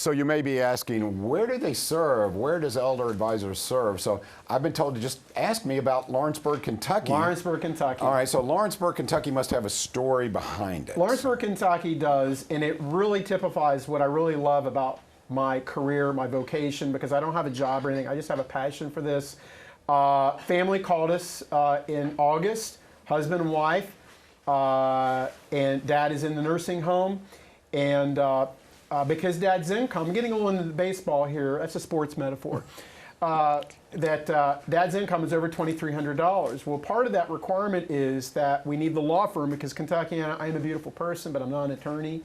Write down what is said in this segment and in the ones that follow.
So you may be asking, where do they serve? Where does Elder Advisors serve? So I've been told to just ask me about Lawrenceburg, Kentucky. Lawrenceburg, Kentucky. All right, so Lawrenceburg, Kentucky must have a story behind it. Lawrenceburg, Kentucky does, and it really typifies what I really love about my career, my vocation, because I don't have a job or anything. I just have a passion for this. Family called us in August, husband and wife, and Dad is in the nursing home, and because Dad's income, I'm getting a little into the baseball here, that's a sports metaphor, Dad's income is over $2,300. Well, part of that requirement is that we need the law firm, because Kentucky, I am a beautiful person, but I'm not an attorney.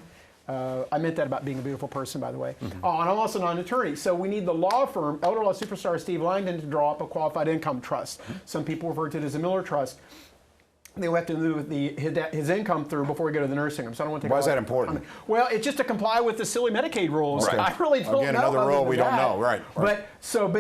I meant that about being a beautiful person, by the way. And I'm also not an attorney. So we need the law firm, elder law superstar Steve Langdon, to draw up a qualified income trust. Some people refer to it as a Miller Trust. They have to move his income through before we go to the nursing home. So I don't want to take. Why is that important? Well, it's just to comply with the silly Medicaid rules. Right. I really don't know. Again, another rule we don't know. Right. But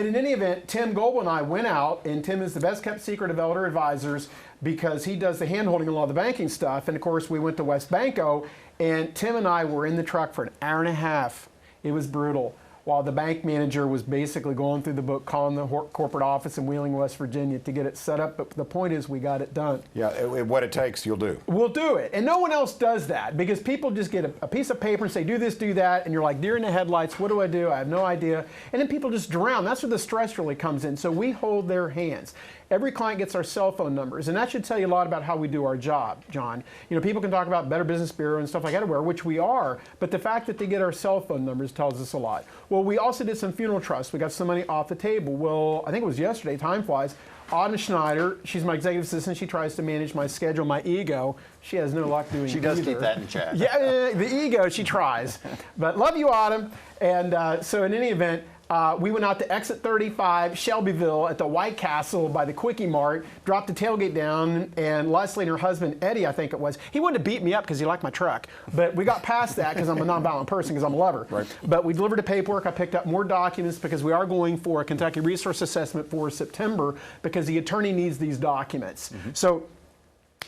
in any event, Tim Goebel and I went out, and Tim is the best kept secret of Elder Advisors because he does the hand-holding and all the banking stuff. And of course, we went to West Banco, and Tim and I were in the truck for an hour and a half. It was brutal. While the bank manager was basically going through the book, calling the corporate office in Wheeling, West Virginia to get it set up. But the point is, we got it done. Yeah, what it takes, you'll do. We'll do it. And no one else does that, because people just get a piece of paper and say, do this, do that, and you're like deer in the headlights. What do? I have no idea. And then people just drown. That's where the stress really comes in. So we hold their hands. Every client gets our cell phone numbers, and that should tell you a lot about how we do our job, John. You know, people can talk about Better Business Bureau and stuff like that everywhere, which we are, but the fact that they get our cell phone numbers tells us a lot. Well, we also did some funeral trusts. We got some money off the table. Well, I think it was yesterday, time flies. Autumn Schneider, she's my executive assistant. She tries to manage my schedule, my ego. She has no luck doing it. She does keep that in check. Yeah, the ego, she tries. But love you, Autumn. And so in any event, we went out to exit 35, Shelbyville, at the White Castle by the Quickie Mart, dropped the tailgate down, and Leslie and her husband, Eddie, I think it was, he wanted to beat me up because he liked my truck. But we got past that because I'm a nonviolent person, because I'm a lover. Right. But we delivered the paperwork. I picked up more documents because we are going for a Kentucky Resource Assessment for September, because the attorney needs these documents. So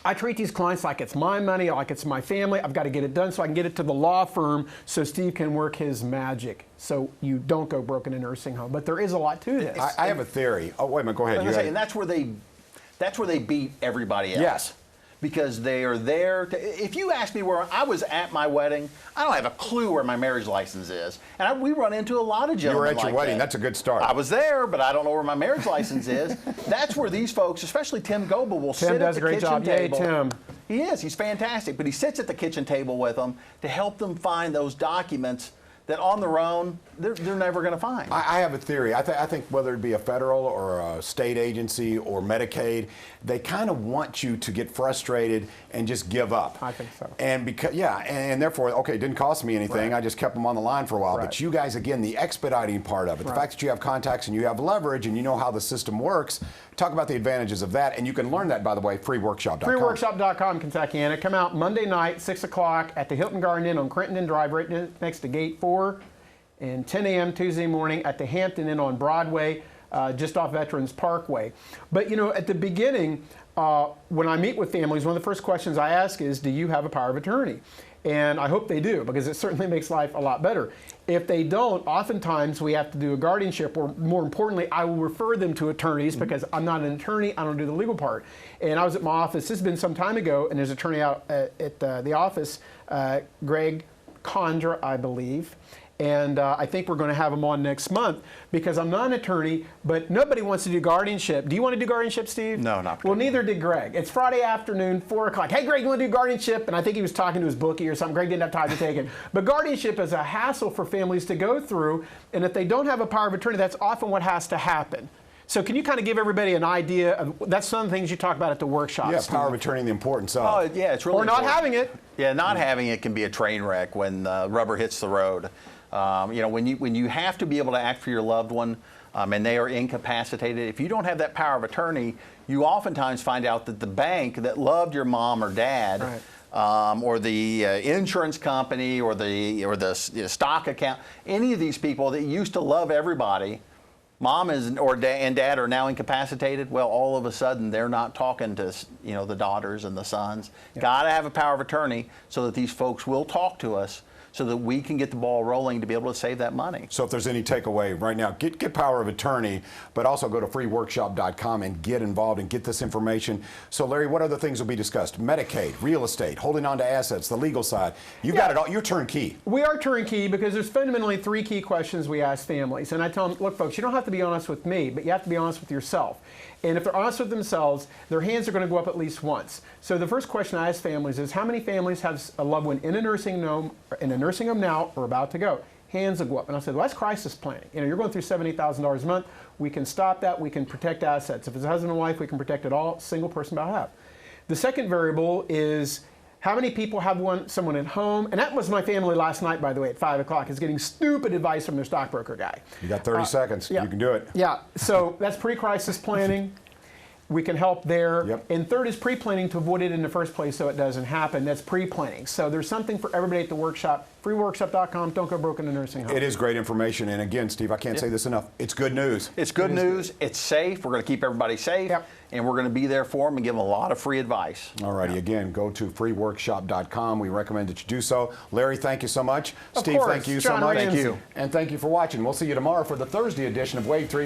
I treat these clients like it's my money, like it's my family. I've got to get it done so I can get it to the law firm so Steve can work his magic so you don't go broke in a nursing home. But there is a lot to this. I have a theory. Oh, wait a minute, go ahead. And that's where they beat everybody else. Yes. Because they are there to, if you ask me where I was at my wedding, I don't have a clue where my marriage license is. And we run into a lot of gentlemen. You were at your wedding. That's a good start. I was there, but I don't know where my marriage license is. That's where these folks, especially Tim Goebel, will sit at the kitchen table. Yay, Tim. He is. He's fantastic. But he sits at the kitchen table with them to help them find those documents that on their own, they're never going to find. I have a theory. I think whether it be a federal or a state agency or Medicaid, they kind of want you to get frustrated and just give up. I think so. And and therefore, okay, it didn't cost me anything. Right. I just kept them on the line for a while. Right. But you guys, again, the expediting part of it, the fact that you have contacts and you have leverage and you know how the system works, talk about the advantages of that. And you can learn that, by the way, freeworkshop.com. Freeworkshop.com, Kentuckiana. Come out Monday night, 6 o'clock at the Hilton Garden Inn on Crittenden Drive, right next to Gate 4. And 10 a.m. Tuesday morning at the Hampton Inn on Broadway, just off Veterans Parkway. But, you know, at the beginning, when I meet with families, one of the first questions I ask is, do you have a power of attorney? And I hope they do, because it certainly makes life a lot better. If they don't, oftentimes we have to do a guardianship, or more importantly, I will refer them to attorneys, because I'm not an attorney, I don't do the legal part. And I was at my office, this has been some time ago, and there's an attorney out at the office, Greg Condra, I believe. And I think we're going to have him on next month, because I'm not an attorney, but nobody wants to do guardianship. Do you want to do guardianship, Steve? No, not Well, neither did Greg. It's Friday afternoon, 4 o'clock. Hey, Greg, you want to do guardianship? And I think he was talking to his bookie or something. Greg didn't have time to take it. But guardianship is a hassle for families to go through, and if they don't have a power of attorney, that's often what has to happen. So can you kind of give everybody an idea of, that's some of the things you talk about at the workshops? Yeah, power of attorney and the importance of. Oh, yeah, it's really Or not important. having it. Yeah, not having it can be a train wreck when rubber hits the road. You know, when you have to be able to act for your loved one, and they are incapacitated, if you don't have that power of attorney, you oftentimes find out that the bank that loved your mom or dad, right, or the insurance company, or the stock account, any of these people that used to love everybody, mom and dad are now incapacitated. Well, all of a sudden they're not talking to, you know, the daughters and the sons. Got to have a power of attorney so that these folks will talk to us, so that we can get the ball rolling to be able to save that money. So if there's any takeaway right now, get power of attorney, but also go to freeworkshop.com and get involved and get this information. So Larry, what other things will be discussed? Medicaid, real estate, holding on to assets, the legal side. You've got it all. You're turnkey. We are turnkey because there's fundamentally 3 key questions we ask families. And I tell them, look, folks, you don't have to be honest with me, but you have to be honest with yourself. And if they're honest with themselves, their hands are going to go up at least once. So the first question I ask families is, how many families have a loved one in a nursing home now or about to go? Hands will go up. And I said, well, that's crisis planning. You know, you're going through $70,000 a month. We can stop that. We can protect assets. If it's a husband and wife, we can protect it all. Single person about half. The second variable is how many people have someone at home? And that was my family last night, by the way, at 5 o'clock, is getting stupid advice from their stockbroker guy. You got 30 seconds. Yeah. You can do it. Yeah. So that's pre-crisis planning. We can help there. Yep. And third is pre-planning to avoid it in the first place so it doesn't happen. That's pre-planning. So there's something for everybody at the workshop. Freeworkshop.com. Don't go broke in a nursing home. It is great information. And again, Steve, I can't say this enough. It's good news. It's good news. It's safe. We're going to keep everybody safe. Yep. And we're going to be there for them and give them a lot of free advice. All righty. Again, go to freeworkshop.com. We recommend that you do so. Larry, thank you so much. Of Steve, course. thank you John so much. Williams. Thank you. And thank you for watching. We'll see you tomorrow for the Thursday edition of Wave 3.